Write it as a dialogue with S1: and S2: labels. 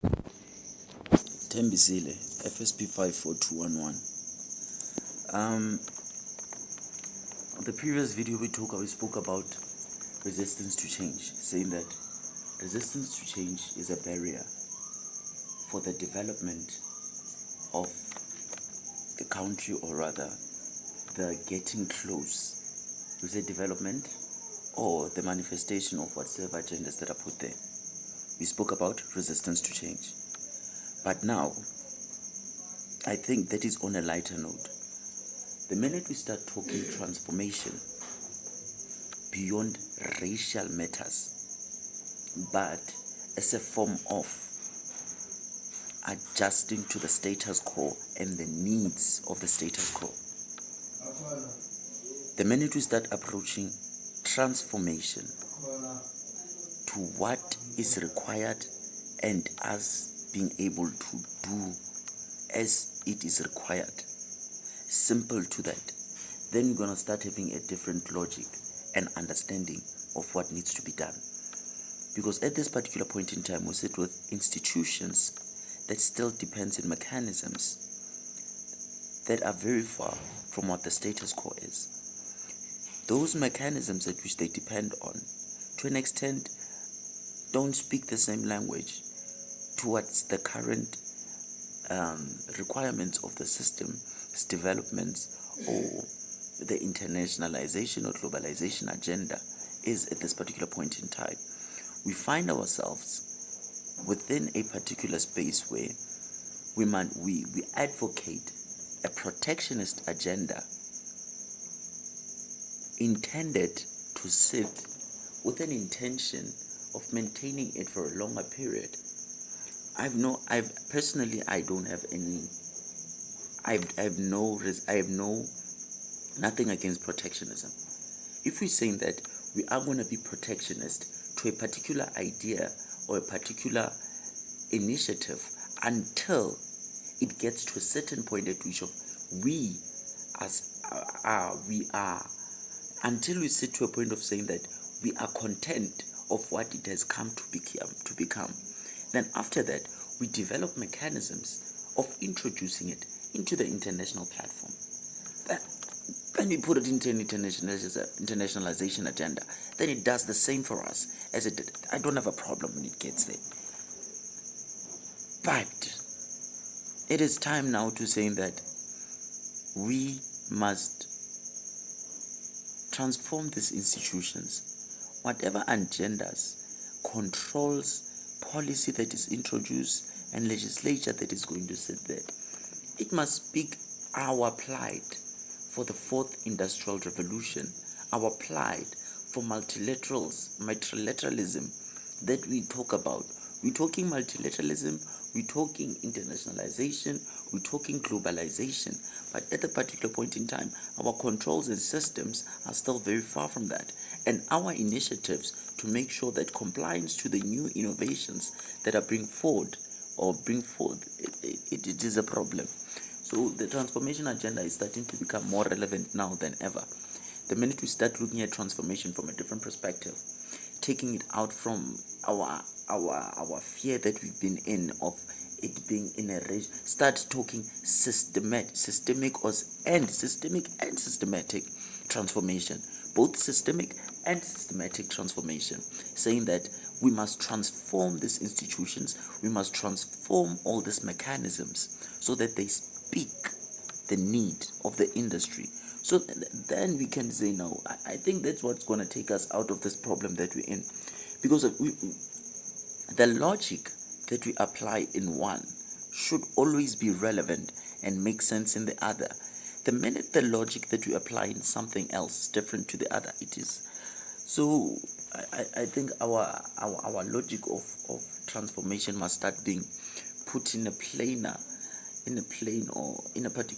S1: Tembisile, FSP 54211. The previous video we spoke about resistance to change, saying that resistance to change is a barrier for the development of the country, or rather, the getting close to the development or the manifestation of whatever agendas that are put there. We spoke about resistance to change. But now, I think that is on a lighter note. The minute we start talking transformation beyond racial matters, but as a form of adjusting to the status quo and the needs of the status quo, the minute we start approaching transformation to what is required and us being able to do as it is required, simple to that, then you're going to start having a different logic and understanding of what needs to be done. Because at this particular point in time, we sit with institutions that still depends on mechanisms that are very far from what the status quo is. Those mechanisms at which they depend on, to an extent, don't speak the same language towards the current requirements of the system, its developments, or the internationalization or globalization agenda is at this particular point in time. We find ourselves within a particular space where we advocate a protectionist agenda intended to sit with an intention of maintaining it for a longer period. I have nothing against protectionism. If we're saying that we are going to be protectionist to a particular idea or a particular initiative until it gets to a certain point at which until we sit to a point of saying that we are content of what it has come to become, then after that we develop mechanisms of introducing it into the international platform. Then we put it into an internationalization agenda. Then it does the same for us as it did. I don't have a problem when it gets there. But it is time now to say that we must transform these institutions. Whatever agendas, controls, policy that is introduced, and legislature that is going to sit there, it must speak our plight for the fourth industrial revolution, our plight for multilateralism that we talk about. We're talking multilateralism, we're talking internationalization, we're talking globalization. But at a particular point in time, our controls and systems are still very far from that. And our initiatives to make sure that compliance to the new innovations that are bring forth, it is a problem. So the transformation agenda is starting to become more relevant now than ever. The minute we start looking at transformation from a different perspective, taking it out from our fear that we've been in of it being in a rage, start talking systemic and systematic transformation, both systemic and systematic transformation, saying that we must transform these institutions, we must transform all these mechanisms so that they speak the need of the industry. So then we can say, no, I think that's what's going to take us out of this problem that we're in. Because the logic that we apply in one should always be relevant and make sense in the other. The minute the logic that we apply in something else is different to the other, it is. So I think our logic of transformation must start being put in a plane or in a particular